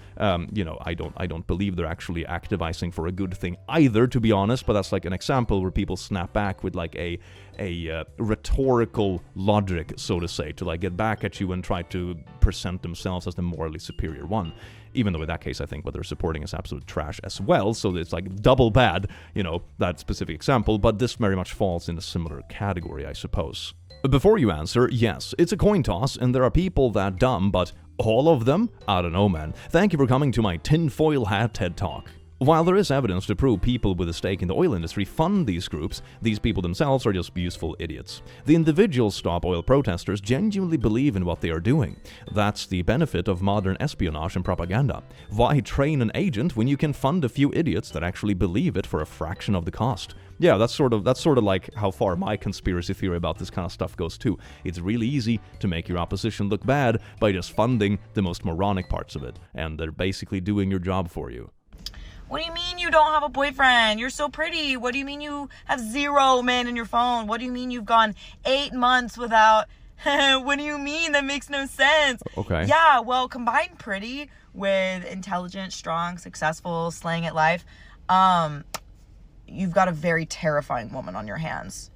Speaker 1: You know, I don't believe they're actually activizing for a good thing either, to be honest, but that's like an example where people snap back with, like, a rhetorical logic, so to say, to, like, get back at you and try to present themselves as the morally superior one. Even though in that case, I think what they're supporting is absolute trash as well, so it's like double bad, you know, that specific example, but this very much falls in a similar category, I suppose. Before you answer, yes, it's a coin toss, and there are people that dumb, but all of them? I don't know, man. Thank you for coming to my tinfoil hat TED Talk. While there is evidence to prove people with a stake in the oil industry fund these groups, these people themselves are just useful idiots. The individual Stop Oil protesters genuinely believe in what they are doing. That's the benefit of modern espionage and propaganda. Why train an agent when you can fund a few idiots that actually believe it for a fraction of the cost? Yeah, that's sort of like how far my conspiracy theory about this kind of stuff goes too. It's really easy to make your opposition look bad by just funding the most moronic parts of it, and they're basically doing your job for you.
Speaker 19: What do you mean you don't have a boyfriend? You're so pretty. What do you mean you have 0 men in your phone? What do you mean you've gone 8 months without... What do you mean? That makes no sense.
Speaker 1: Okay.
Speaker 19: Yeah, well, combine pretty with intelligent, strong, successful, slaying at life, you've got a very terrifying woman on your hands.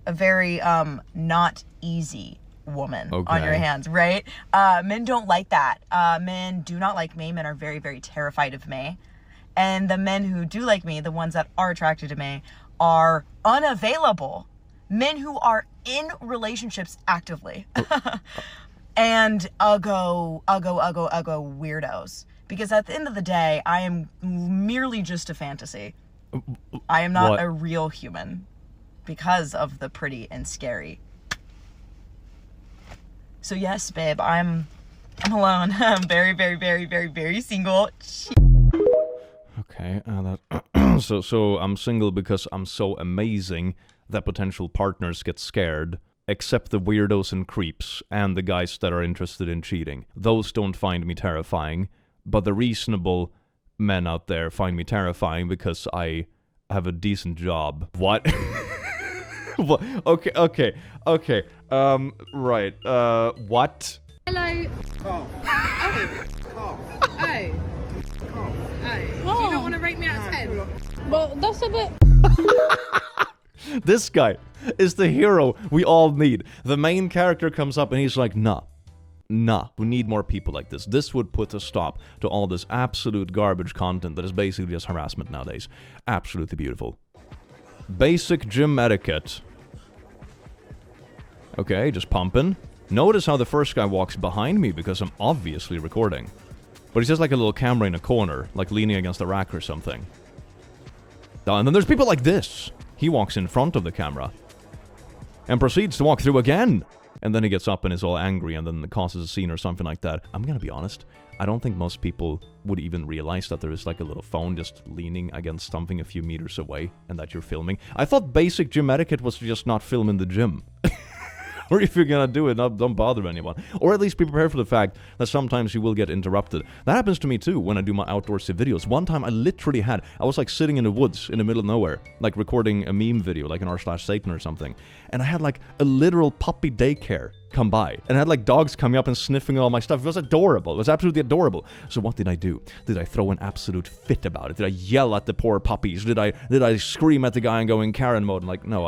Speaker 19: A very not easy woman on your hands, right? Men don't like that. Men do not like me. Men are very, very terrified of me. And the men who do like me, the ones that are attracted to me, are unavailable. Men who are in relationships actively. And uggo weirdos. Because at the end of the day, I am merely just a fantasy. I am not a real human because of the pretty and scary. So yes, babe, I'm alone. I'm very, very, very, very, very single.
Speaker 1: Okay, so I'm single because I'm so amazing that potential partners get scared, except the weirdos and creeps and the guys that are interested in cheating. Those don't find me terrifying, but the reasonable men out there find me terrifying because I have a decent job. What? What? Okay. Right. What?
Speaker 18: Hello.
Speaker 13: Oh.
Speaker 18: Do you not want to rate me out of 10?
Speaker 9: Well, that's a bit...
Speaker 1: This guy is the hero we all need. The main character comes up and he's like, nah, we need more people like this. This would put a stop to all this absolute garbage content that is basically just harassment nowadays. Absolutely beautiful. Basic gym etiquette. Okay, just pumping. Notice how the first guy walks behind me because I'm obviously recording. But he's just like a little camera in a corner, like leaning against a rack or something. And then there's people like this. He walks in front of the camera. And proceeds to walk through again. And then he gets up and is all angry and then causes a scene or something like that. I'm gonna be honest. I don't think most people would even realize that there is like a little phone just leaning against something a few meters away and that you're filming. I thought basic gym etiquette was to just not film in the gym. Or if you're gonna do it, don't bother anyone. Or at least be prepared for the fact that sometimes you will get interrupted. That happens to me too when I do my outdoorsy videos. One time I was like sitting in the woods in the middle of nowhere, like recording a meme video, like an r/Satan or something. And I had like a literal puppy daycare come by. And I had like dogs coming up and sniffing all my stuff. It was adorable. It was absolutely adorable. So what did I do? Did I throw an absolute fit about it? Did I yell at the poor puppies? Did I scream at the guy and go in Karen mode? And like, no,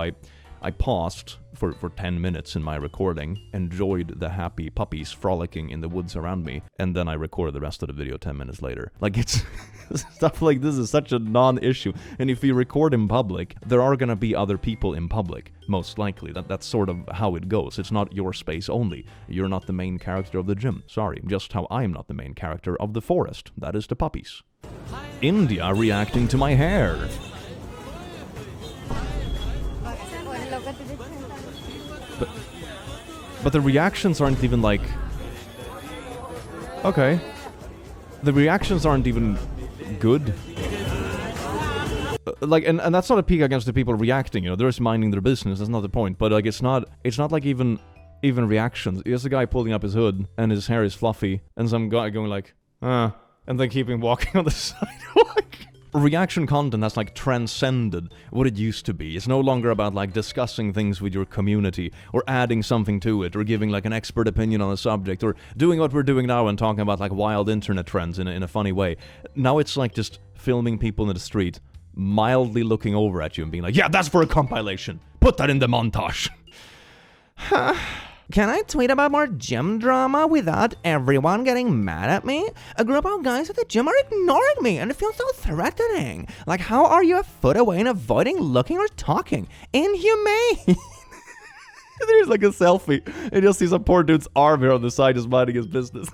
Speaker 1: I paused for 10 minutes in my recording, enjoyed the happy puppies frolicking in the woods around me, and then I recorded the rest of the video 10 minutes later. Like, it's stuff like this is such a non-issue. And if you record in public, there are gonna be other people in public, most likely. That's sort of how it goes. It's not your space only. You're not the main character of the gym. Sorry, just how I'm not the main character of the forest. That is the puppies. India reacting to my hair. But the reactions aren't even like... Okay. The reactions aren't even good. Like, and that's not a peek against the people reacting, you know, they're just minding their business, that's not the point. But like, it's not like even reactions. Here's a guy pulling up his hood, and his hair is fluffy, and some guy going like, and then keeping walking on the sidewalk. Reaction content that's like transcended what it used to be. It's no longer about like discussing things with your community or adding something to it or giving like an expert opinion on a subject or doing what we're doing now and talking about like wild internet trends in a funny way. Now it's like just filming people in the street, mildly looking over at you and being like, yeah, that's for a compilation. Put that in the montage.
Speaker 3: Can I tweet about more gym drama without everyone getting mad at me? A group of guys at the gym are ignoring me and it feels so threatening. Like, how are you a foot away and avoiding looking or talking? Inhumane.
Speaker 1: There's like a selfie and you'll see some poor dude's arm here on the side just minding his business.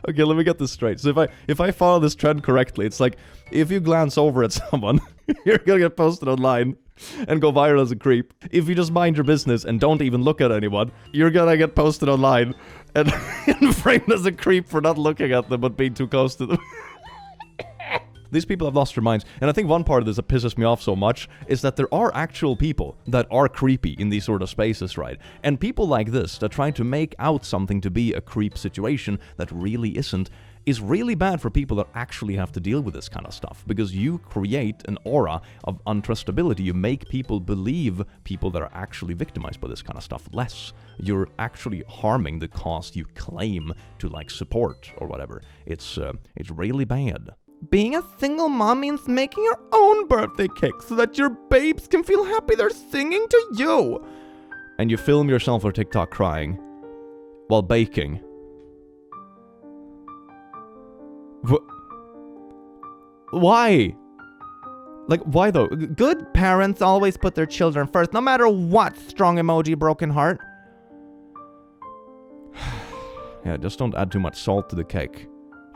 Speaker 1: Okay, let me get this straight. So if I follow this trend correctly, it's like if you glance over at someone, you're gonna get posted online and go viral as a creep. If you just mind your business and don't even look at anyone, you're gonna get posted online and framed as a creep for not looking at them but being too close to them. These people have lost their minds, and I think one part of this that pisses me off so much is that there are actual people that are creepy in these sort of spaces, right? And people like this that try to make out something to be a creep situation that really isn't, is really bad for people that actually have to deal with this kind of stuff, because you create an aura of untrustability. You make people believe people that are actually victimized by this kind of stuff less. You're actually harming the cause you claim to like support or whatever. It's really bad.
Speaker 3: Being a single mom means making your own birthday cake so that your babes can feel happy they're singing to you.
Speaker 1: And you film yourself for TikTok crying while baking. Why? Like, why though?
Speaker 3: Good parents always put their children first, no matter what. Strong emoji, broken heart.
Speaker 1: Yeah, just don't add too much salt to the cake.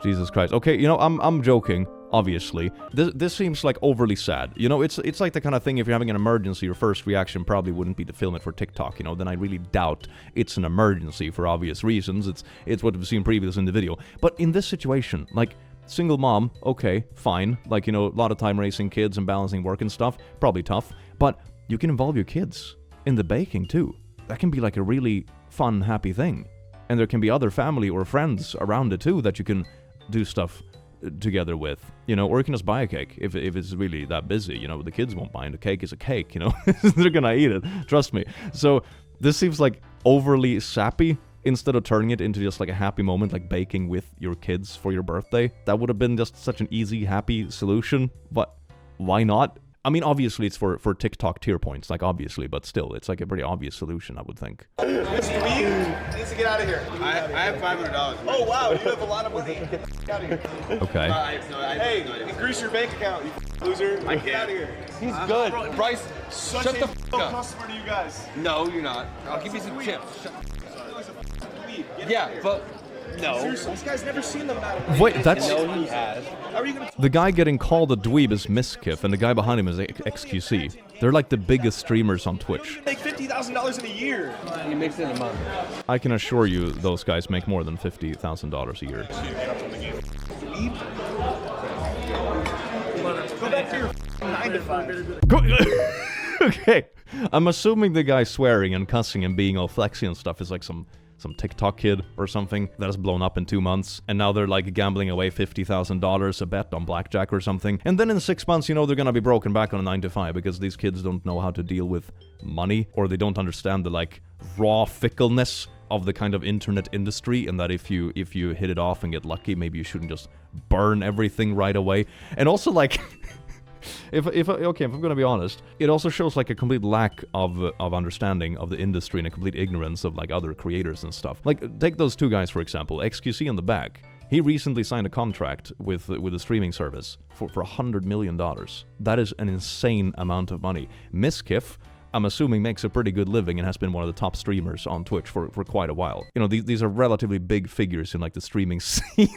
Speaker 1: Jesus Christ. Okay, you know, I'm joking, obviously. This seems like overly sad. You know, it's like the kind of thing, if you're having an emergency, your first reaction probably wouldn't be to film it for TikTok, you know, then I really doubt it's an emergency for obvious reasons. It's what we've seen previous in the video. But in this situation, like, single mom, okay, fine. Like, you know, a lot of time raising kids and balancing work and stuff, probably tough. But you can involve your kids in the baking too. That can be like a really fun, happy thing. And there can be other family or friends around it too that you can do stuff together with, you know, or you can just buy a cake if it's really that busy, you know. The kids won't mind. A cake is a cake, you know. They're gonna eat it, trust me. So this seems like overly sappy instead of turning it into just like a happy moment, like baking with your kids for your birthday. That would have been just such an easy, happy solution. But why not? I mean, obviously it's for TikTok tier points, like obviously, but still, it's like a pretty obvious solution, I would think.
Speaker 11: Mr. Weed needs to get out of here. I have $500. Oh, wow, you have a lot of money. Get the out of here.
Speaker 1: Okay.
Speaker 11: Hey, increase your bank account, you loser. I can't. Get out of here.
Speaker 20: He's good.
Speaker 11: Bryce, shut the up. Customer to you guys.
Speaker 20: No, you're not. I'll give you some chips.
Speaker 11: Yeah,
Speaker 20: but... No.
Speaker 11: Seriously, this guy's never seen them that.
Speaker 1: Wait, that's...
Speaker 11: No, he has. How are you gonna...
Speaker 1: The guy getting called a dweeb is Miskiff, and the guy behind him is XQC. They're like the biggest streamers on Twitch.
Speaker 11: Make $50,000 in a year.
Speaker 20: He makes it in a month.
Speaker 1: I can assure you those guys make more than $50,000 a year.
Speaker 11: Go back to your 9 to 5.
Speaker 1: Okay. I'm assuming the guy swearing and cussing and being all flexy and stuff is like some TikTok kid or something that has blown up in 2 months, and now they're like gambling away $50,000 a bet on blackjack or something, and then in 6 months, you know, they're gonna be broken back on a 9 to 5 because these kids don't know how to deal with money, or they don't understand the like raw fickleness of the kind of internet industry, and that if you hit it off and get lucky, maybe you shouldn't just burn everything right away. And also, like, if I'm gonna be honest, it also shows like a complete lack of understanding of the industry and a complete ignorance of like other creators and stuff. Like take those two guys for example, XQC in the back. He recently signed a contract with a streaming service for $100 million. That is an insane amount of money. Miskiff, I'm assuming, makes a pretty good living and has been one of the top streamers on Twitch for quite a while. You know, these are relatively big figures in like the streaming scene.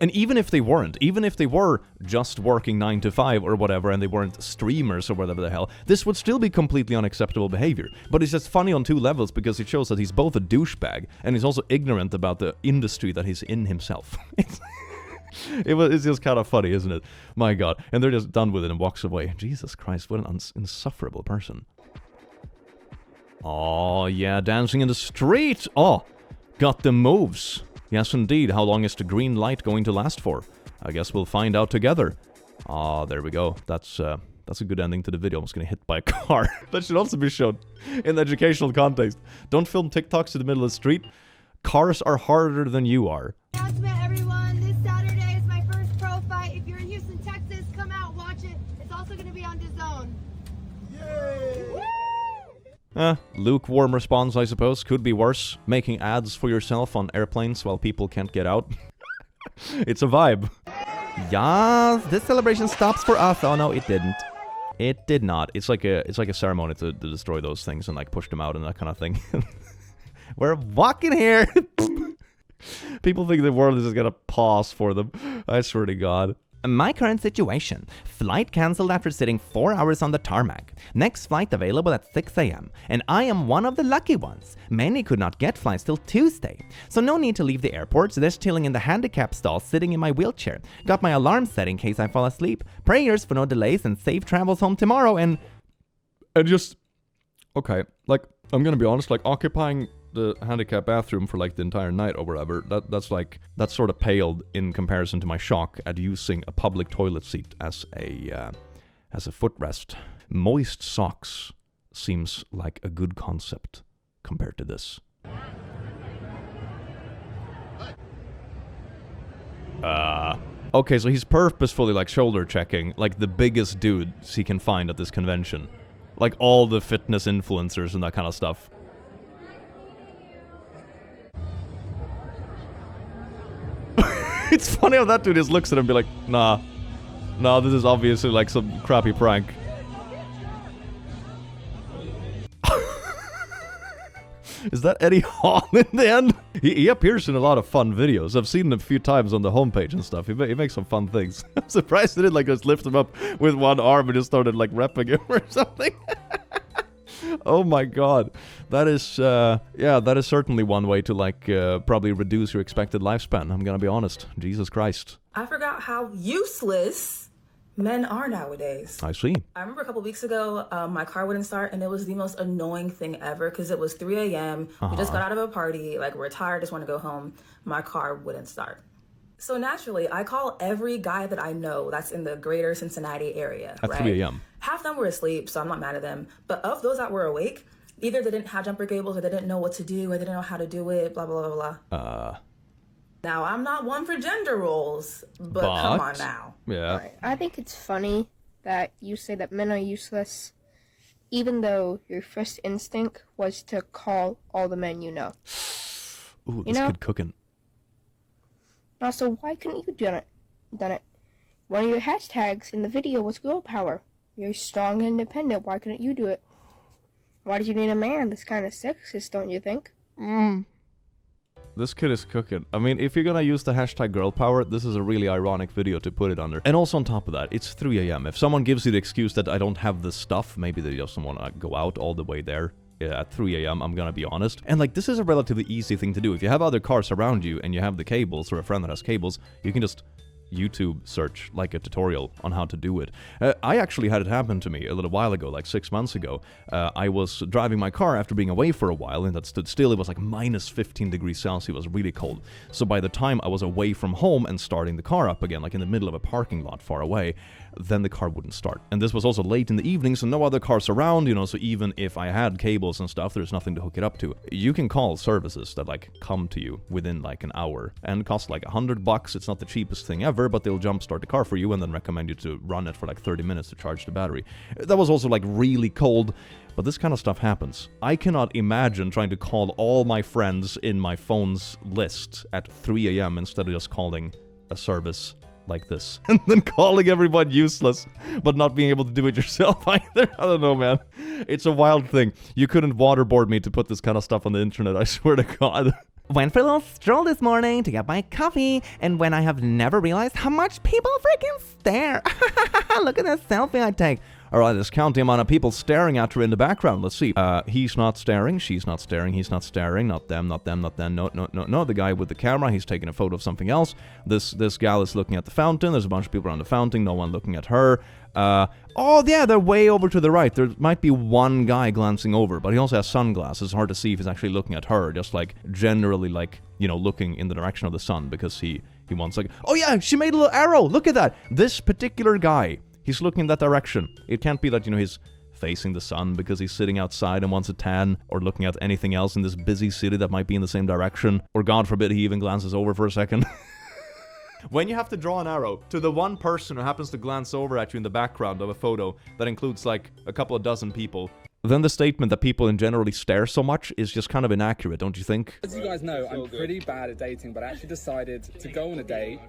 Speaker 1: And even if they were just working 9 to 5 or whatever, and they weren't streamers or whatever the hell, this would still be completely unacceptable behavior. But it's just funny on two levels because it shows that he's both a douchebag and he's also ignorant about the industry that he's in himself. It's just kind of funny, isn't it? My god. And they're just done with it and walks away. Jesus Christ, what an insufferable person. Oh, yeah, dancing in the street. Oh, got the moves. Yes, indeed. How long is the green light going to last for? I guess we'll find out together. Ah, there we go. That's a good ending to the video. I'm just gonna hit by a car. That should also be shown in the educational context. Don't film TikToks in the middle of the street. Cars are harder than you are.
Speaker 14: Announcement, everyone. This Saturday is my first pro fight. If you're in Houston, Texas, come out, watch it. It's also gonna be on DAZN. Yay! Woo!
Speaker 1: Lukewarm response, I suppose. Could be worse. Making ads for yourself on airplanes while people can't get out. It's a vibe.
Speaker 3: Yes, this celebration stops for us. Oh no, it didn't.
Speaker 1: It did not. It's like a ceremony to destroy those things and like push them out and that kind of thing. We're walking here. People think the world is just gonna pause for them. I swear to God.
Speaker 3: My current situation. Flight cancelled after sitting 4 hours on the tarmac. Next flight available at 6 a.m. And I am one of the lucky ones. Many could not get flights till Tuesday. So no need to leave the airport, so just chilling in the handicap stall sitting in my wheelchair. Got my alarm set in case I fall asleep. Prayers for no delays and safe travels home tomorrow and
Speaker 1: just... Okay, like, I'm gonna be honest, like, occupying the handicap bathroom for like the entire night or whatever, that's sort of paled in comparison to my shock at using a public toilet seat as a footrest. Moist socks seems like a good concept compared to this. Okay, so he's purposefully like shoulder checking like the biggest dudes he can find at this convention. Like all the fitness influencers and that kind of stuff. It's funny how that dude just looks at him and be like, nah, this is obviously like some crappy prank. Is that Eddie Hall in the end? He appears in a lot of fun videos. I've seen him a few times on the homepage and stuff. He makes some fun things. I'm surprised they didn't like just lift him up with one arm and just started like repping him or something. Oh my god. That is, that is certainly one way to like probably reduce your expected lifespan. I'm gonna be honest. Jesus Christ.
Speaker 21: I forgot how useless men are nowadays.
Speaker 1: I see.
Speaker 21: I remember a couple weeks ago, my car wouldn't start and it was the most annoying thing ever because it was 3 a.m. We just got out of a party, like we're tired, just want to go home. My car wouldn't start. So naturally, I call every guy that I know that's in the greater Cincinnati area.
Speaker 1: At 3 a.m.
Speaker 21: Half of them were asleep, so I'm not mad at them. But of those that were awake, either they didn't have jumper cables or they didn't know what to do or they didn't know how to do it, blah, blah, blah, blah. Now, I'm not one for gender roles, but come on now.
Speaker 1: Yeah.
Speaker 22: Right. I think it's funny that you say that men are useless, even though your first instinct was to call all the men you know.
Speaker 1: Ooh, this good cooking.
Speaker 22: Also, why couldn't you done it? One of your hashtags in the video was girl power. You're strong and independent. Why couldn't you do it? Why did you need a man? That's kind of sexist, don't you think?
Speaker 1: This kid is cooking. I mean, if you're gonna use the hashtag girl power, this is a really ironic video to put it under. And also on top of that, it's 3 a.m. If someone gives you the excuse that I don't have the stuff, maybe they just don't want to go out all the way there. At 3 a.m., I'm gonna be honest. And like, this is a relatively easy thing to do. If you have other cars around you and you have the cables or a friend that has cables, you can just YouTube search like a tutorial on how to do it. I actually had it happen to me a little while ago, like 6 months ago. I was driving my car after being away for a while, and that stood still. It was like minus 15 degrees Celsius. It was really cold. So by the time I was away from home and starting the car up again, like in the middle of a parking lot far away, then the car wouldn't start. And this was also late in the evening, so no other cars around, you know, so even if I had cables and stuff, there's nothing to hook it up to. You can call services that like come to you within like an hour and cost like $100. It's not the cheapest thing ever, but they'll jumpstart the car for you and then recommend you to run it for like 30 minutes to charge the battery. That was also like really cold, but this kind of stuff happens. I cannot imagine trying to call all my friends in my phone's list at 3 a.m. instead of just calling a service like this and then calling everyone useless but not being able to do it yourself either. I don't know, man. It's a wild thing. You couldn't waterboard me to put this kind of stuff on the internet, I swear to God.
Speaker 3: Went for a little stroll this morning to get my coffee, and when I have never realized how much people freaking stare. Look at this selfie I take. Alright, let's count the amount of people staring at her in the background. Let's see. He's not staring, she's not staring, he's not staring, not them, not them, not them, no. The guy with the camera, he's taking a photo of something else. This gal is looking at the fountain. There's a bunch of people around the fountain, no one looking at her. Oh yeah, they're way over to the right. There might be one guy glancing over, but he also has sunglasses. It's hard to see if he's actually looking at her, just like generally like, you know, looking in the direction of the sun because he wants like, oh yeah, she made a little arrow. Look at that. This particular guy, he's looking in that direction. It can't be that, you know, he's facing the sun because he's sitting outside and wants a tan, or looking at anything else in this busy city that might be in the same direction, or God forbid he even glances over for a second. When you have to draw an arrow to the one person who happens to glance over at you in the background of a photo that includes like a couple of dozen people, then the statement that people in generally stare so much is just kind of inaccurate, don't you think?
Speaker 2: As you guys know, I'm pretty bad at dating, but I actually decided to go on a date.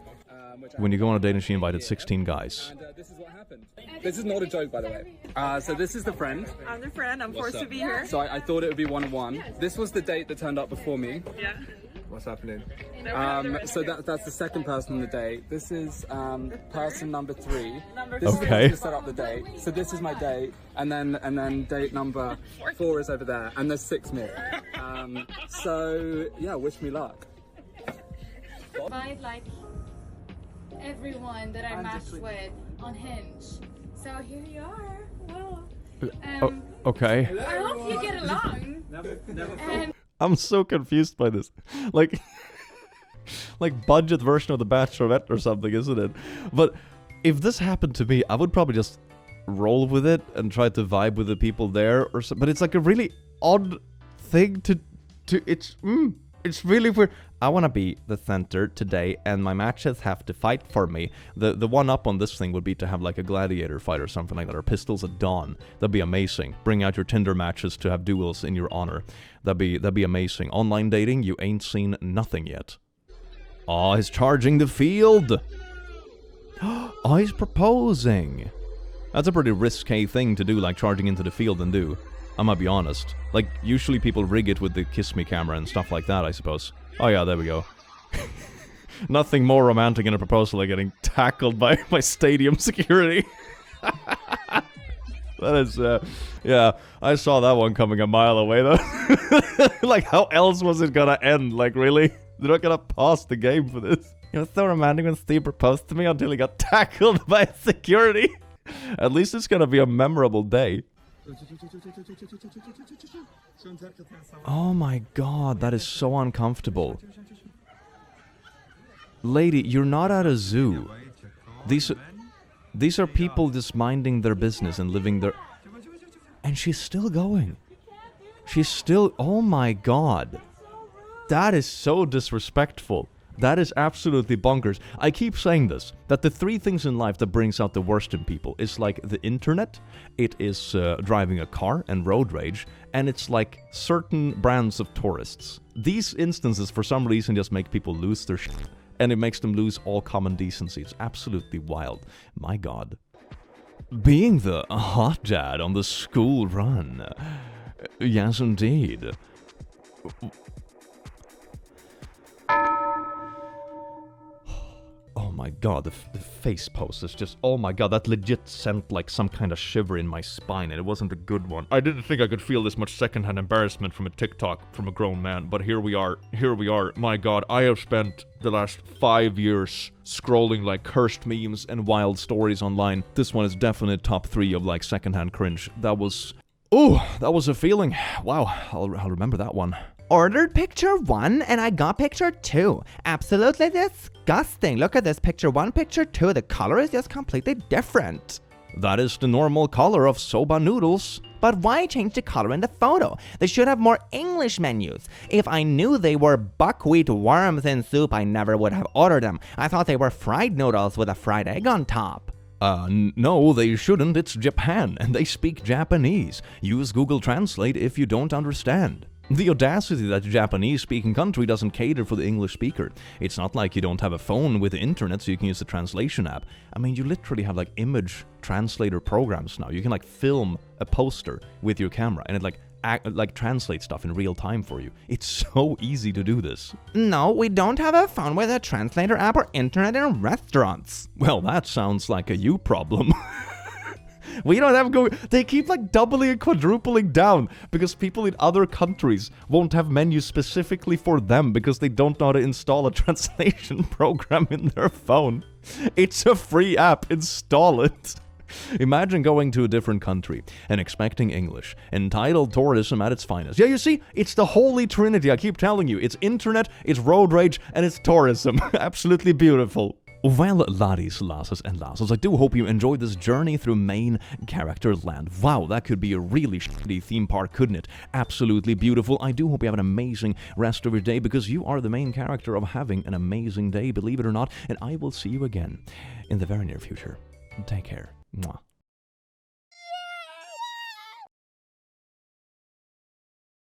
Speaker 1: When you go on a date and she invited 16 guys.
Speaker 2: And this is what happened. This is not a joke, by the way. So this is the friend.
Speaker 5: I'm the friend. I'm forced to be here.
Speaker 2: So I thought it would be one-on-one. This was the date that turned up before me.
Speaker 5: Yeah.
Speaker 2: What's happening? So that's the second person on the date. This is person number 3. This is the person who set up the date. So this is my date, and then date number 4 is over there, and there's 6 more. So yeah, wish me luck.
Speaker 9: Five like everyone that I matched with on Hinge. So here you are. Well,
Speaker 1: okay.
Speaker 9: I hope you get along. And
Speaker 1: I'm so confused by this. Like budget version of The Bachelorette or something, isn't it? But if this happened to me, I would probably just roll with it and try to vibe with the people there or so. But it's like a really odd thing to it's really weird. I want to be the center today, and my matches have to fight for me. The one up on this thing would be to have like a gladiator fight or something like that, or pistols at dawn. That'd be amazing. Bring out your Tinder matches to have duels in your honor. That'd be amazing. Online dating, you ain't seen nothing yet. Oh, he's charging the field. Oh, he's proposing. That's a pretty risque thing to do, like charging into the field and do. I'm gonna be honest. Like, usually people rig it with the Kiss Me camera and stuff like that, I suppose. Oh yeah, there we go. Nothing more romantic in a proposal than getting tackled by stadium security. That is, yeah, I saw that one coming a mile away though. Like, how else was it gonna end? Like, really? They're not gonna pause the game for this. It was so romantic when Steve proposed to me until he got tackled by security. At least it's gonna be a memorable day. Oh my god, that is so uncomfortable. Lady, you're not at a zoo. These are people just minding their business and living their... And she's still going. She's still... Oh my god. That is so disrespectful. That is absolutely bonkers. I keep saying this, that the 3 things in life that brings out the worst in people is like the internet, it is driving a car and road rage, and it's like certain brands of tourists. These instances for some reason just make people lose their shit, and it makes them lose all common decency. It's absolutely wild. My god. Being the hot dad on the school run. Yes, indeed. Oh my god, the face pose is just... Oh my god, that legit sent like some kind of shiver in my spine, and it wasn't a good one. I didn't think I could feel this much secondhand embarrassment from a TikTok from a grown man, but here we are. Here we are. My god, I have spent the last 5 years scrolling like cursed memes and wild stories online. This one is definitely top 3 of like secondhand cringe. That was... Ooh, that was a feeling. Wow, I'll remember that one.
Speaker 3: ordered picture 1 and I got picture 2. Absolutely disgusting. Look at this picture 1, picture 2. The color is just completely different.
Speaker 1: That is the normal color of soba noodles.
Speaker 3: But why change the color in the photo? They should have more English menus. If I knew they were buckwheat worms in soup, I never would have ordered them. I thought they were fried noodles with a fried egg on top.
Speaker 1: No, they shouldn't. It's Japan, and they speak Japanese. Use Google Translate if you don't understand. The audacity that the Japanese-speaking country doesn't cater for the English speaker. It's not like you don't have a phone with the internet so you can use the translation app. I mean, you literally have like image translator programs now. You can like film a poster with your camera and it like translate stuff in real time for you. It's so easy to do this.
Speaker 3: No, we don't have a phone with a translator app or internet in restaurants.
Speaker 1: Well, that sounds like a you problem. We don't have they keep like doubling and quadrupling down because people in other countries won't have menus specifically for them because they don't know how to install a translation program in their phone. It's a free app, install it. Imagine going to a different country and expecting English, entitled tourism at its finest. Yeah, you see, it's the holy trinity, I keep telling you. It's internet, it's road rage, and it's tourism. Absolutely beautiful. Well, laddies, lasses, and lasses, I do hope you enjoyed this journey through main character land. Wow, that could be a really shitty theme park, couldn't it? Absolutely beautiful. I do hope you have an amazing rest of your day because you are the main character of having an amazing day, believe it or not. And I will see you again in the very near future. Take care. Mwah.